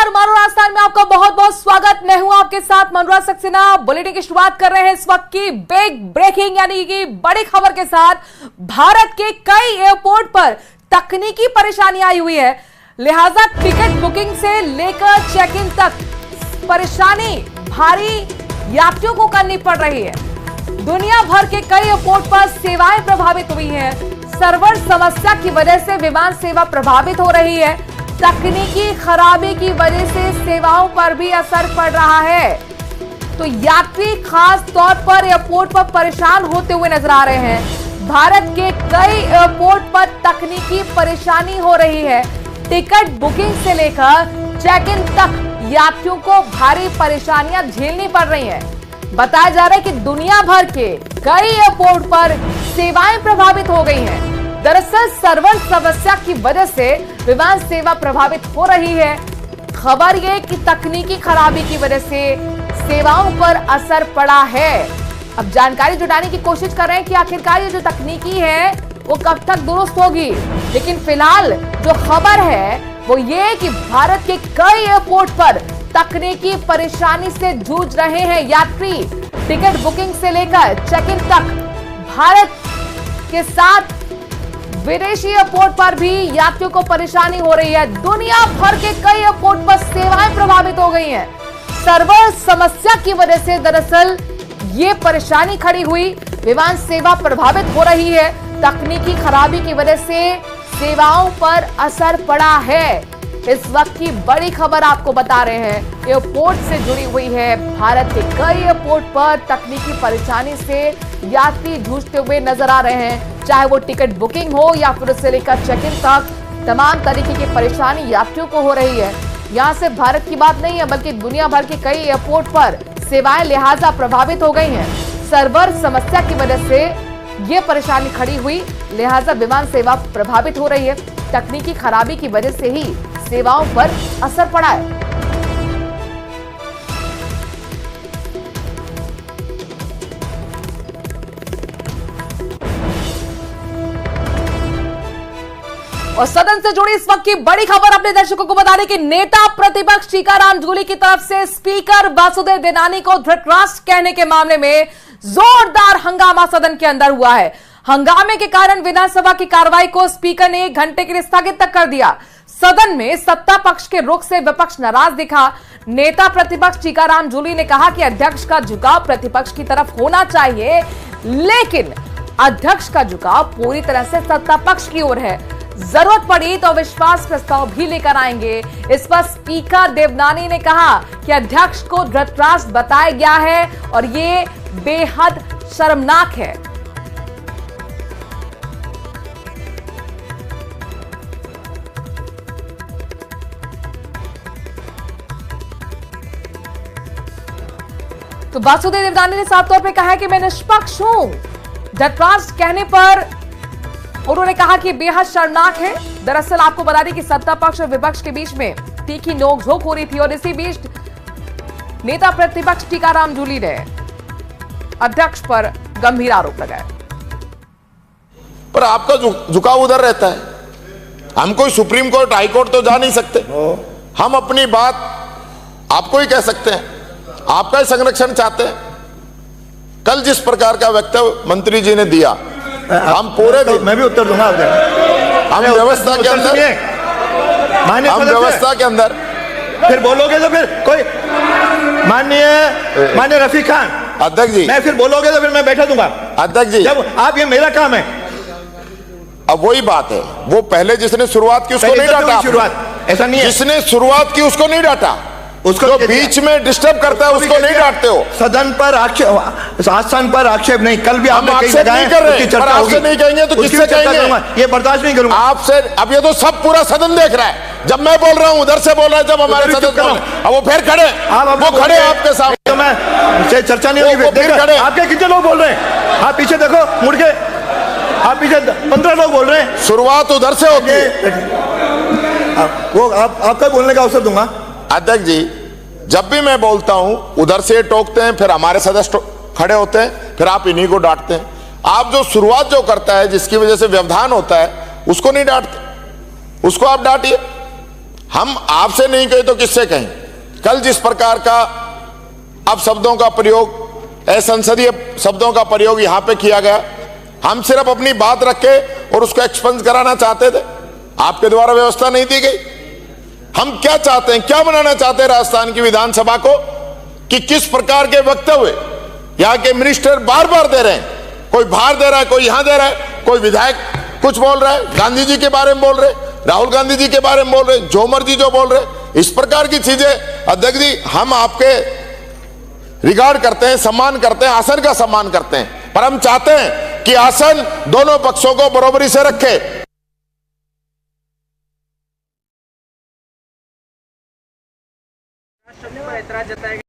नमस्कार, मानो राजस्थान में आपका बहुत बहुत स्वागत। मैं हूं आपके साथ मनोज सक्सेना। बुलेटिन की शुरुआत कर रहे हैं इस वक्त की बिग ब्रेकिंग यानी कि बड़ी खबर के साथ। भारत के कई एयरपोर्ट पर तकनीकी परेशानी आई हुई है, लिहाजा टिकट बुकिंग से लेकर चेक इन तक परेशानी भारी यात्रियों को करनी पड़ रही है। दुनिया भर के कई एयरपोर्ट पर सेवाएं प्रभावित हुई हैं। सर्वर समस्या की वजह से विमान सेवा प्रभावित हो रही है। तकनीकी खराबी की वजह से सेवाओं पर भी असर पड़ रहा है। तो यात्री खास तौर पर एयरपोर्ट पर परेशान होते हुए नजर आ रहे हैं। भारत के कई एयरपोर्ट पर तकनीकी परेशानी हो रही है। टिकट बुकिंग से लेकर चेक इन तक यात्रियों को भारी परेशानियां झेलनी पड़ रही हैं। बताया जा रहा है कि दुनिया भर के कई एयरपोर्ट पर सेवाएं प्रभावित हो गई हैं। दरअसल सर्वर समस्या की वजह से विमान सेवा प्रभावित हो रही है। खबर यह कि तकनीकी खराबी की वजह से सेवाओं पर असर पड़ा है। अब जानकारी जुटाने की कोशिश कर रहे हैं कि आखिरकार ये जो तकनीकी है वो कब तक दुरुस्त होगी। लेकिन फिलहाल जो खबर है वो ये कि भारत के कई एयरपोर्ट पर तकनीकी परेशानी से जूझ रहे हैं यात्री। टिकट बुकिंग से लेकर चेक इन तक भारत के साथ विदेशी एयरपोर्ट पर भी यात्रियों को परेशानी हो रही है। दुनिया भर के कई एयरपोर्ट पर सेवाएं प्रभावित हो गई हैं। सर्वर समस्या की वजह से दरअसल ये परेशानी खड़ी हुई, विमान सेवा प्रभावित हो रही है। तकनीकी खराबी की वजह से सेवाओं पर असर पड़ा है। इस वक्त की बड़ी खबर आपको बता रहे हैं, एयरपोर्ट से जुड़ी हुई है। भारत के कई एयरपोर्ट पर तकनीकी परेशानी से यात्री जूझते हुए नजर आ रहे हैं। चाहे वो टिकट बुकिंग हो या फिर उससे लेकर चेक इन तक, तमाम तरीके की परेशानी यात्रियों को हो रही है। यहाँ से भारत की बात नहीं है बल्कि दुनिया भर के कई एयरपोर्ट पर सेवाएं लिहाजा प्रभावित हो गई हैं। सर्वर समस्या की वजह से ये परेशानी खड़ी हुई, लिहाजा विमान सेवा प्रभावित हो रही है। तकनीकी खराबी की वजह से ही सेवाओं पर असर पड़ा है। और सदन से जुड़ी इस वक्त की बड़ी खबर अपने दर्शकों को बता दें कि नेता प्रतिपक्ष टीकाराम जूली की तरफ से स्पीकर वासुदेव देवनानी को धृतराष्ट्र कहने के मामले में जोरदार हंगामा सदन के अंदर हुआ है। हंगामे के कारण विधानसभा की कार्रवाई को स्पीकर ने 1 घंटे के लिए स्थगित तक कर दिया। सदन में सत्ता पक्ष के रुख से विपक्ष नाराज दिखा। नेता प्रतिपक्ष टीकाराम जूली ने कहा कि अध्यक्ष का झुकाव प्रतिपक्ष की तरफ होना चाहिए, लेकिन अध्यक्ष का झुकाव पूरी तरह से सत्ता पक्ष की ओर है। जरूरत पड़ी तो विश्वास प्रस्ताव भी लेकर आएंगे। इस पर स्पीकर देवनानी ने कहा कि अध्यक्ष को धृतराष्ट्र बताया गया है और ये बेहद शर्मनाक है। तो वासुदेव देवनानी ने साफ तौर पे कहा है कि मैं निष्पक्ष हूं। धृतराष्ट्र कहने पर उन्होंने कहा कि बेहद शर्मनाक है। दरअसल आपको बता दें कि सत्ता पक्ष और विपक्ष के बीच में तीखी नोकझोंक हो रही थी और इसी बीच नेता प्रतिपक्ष टीकाराम जूली ने अध्यक्ष पर गंभीर आरोप लगाए। पर आपका झुकाव उधर रहता है। हम कोई सुप्रीम कोर्ट हाई कोर्ट तो जा नहीं सकते। हम अपनी बात आपको ही कह सकते हैं, आपका ही संरक्षण चाहते हैं। कल जिस प्रकार का वक्तव्य मंत्री जी ने दिया, हम पूरे तो मैं भी उत्तर दूंगा। हम व्यवस्था के अंदर, हम व्यवस्था के अंदर फिर बोलोगे तो फिर कोई माननीय रफीक खान अध्यक्ष जी, मैं फिर बोलोगे तो फिर मैं बैठा दूंगा। अध्यक्ष जी, जब आप, ये मेरा काम है। अब वही बात है, वो पहले जिसने शुरुआत की उसको नहीं डांटा। शुरुआत ऐसा नहीं है, जिसने शुरुआत की उसको नहीं डांटा, उसको जो बीच में डिस्टर्ब करता है उसको नहीं डांटते हो। सदन पर आक्षेप, शासन पर आक्षेप नहीं। कल भी आपने कई आक्षेप नहीं कर रहे, पर आपसे नहीं कहेंगे तो किससे कहेंगे? ये बर्दाश्त नहीं करूंगा आपसे। अब ये तो सब पूरा सदन देख रहा है। जब मैं बोल रहा हूं उधर से बोल रहा है, जब हमारे सदन अब वो फिर खड़े, वो खड़े आपके सामने, तो मैं चर्चा नहीं होगी। आपके कितने लोग बोल रहे हैं? आप पीछे देखो मुड़ के, आप पीछे 15 लोग बोल रहे हैं। शुरुआत उधर से होती है। वो आपका बोलने का अवसर दूंगा। अध्यक्ष जी, जब भी मैं बोलता हूं उधर से टोकते हैं, फिर हमारे सदस्य खड़े होते हैं, फिर आप इन्हीं को डांटते हैं। आप जो शुरुआत जो करता है, जिसकी वजह से व्यवधान होता है, उसको नहीं डांटते, उसको आप डांटिए। हम आपसे नहीं कहे तो किससे कहें? कल जिस प्रकार का अब शब्दों का प्रयोग, असंसदीय शब्दों का प्रयोग यहां पे किया गया, हम सिर्फ अपनी बात रखे और उसको एक्सपेंस कराना चाहते थे, आपके द्वारा व्यवस्था नहीं दी गई। हम क्या चाहते हैं, क्या बनाना चाहते हैं राजस्थान की विधानसभा को, कि किस प्रकार के वक्तव्य यहां के मिनिस्टर बार बार दे रहे हैं, कोई बाहर दे रहा है, कोई यहां दे रहा है, कोई विधायक कुछ बोल रहा है, गांधी जी के बारे में बोल रहे, राहुल गांधी जी के बारे में बोल रहे, जो मर्जी जो बोल रहे, इस प्रकार की चीजें। अध्यक्ष जी, हम आपके रिगार्ड करते हैं, सम्मान करते हैं, आसन का सम्मान करते हैं, पर हम चाहते हैं कि आसन दोनों पक्षों को बराबरी से रखे।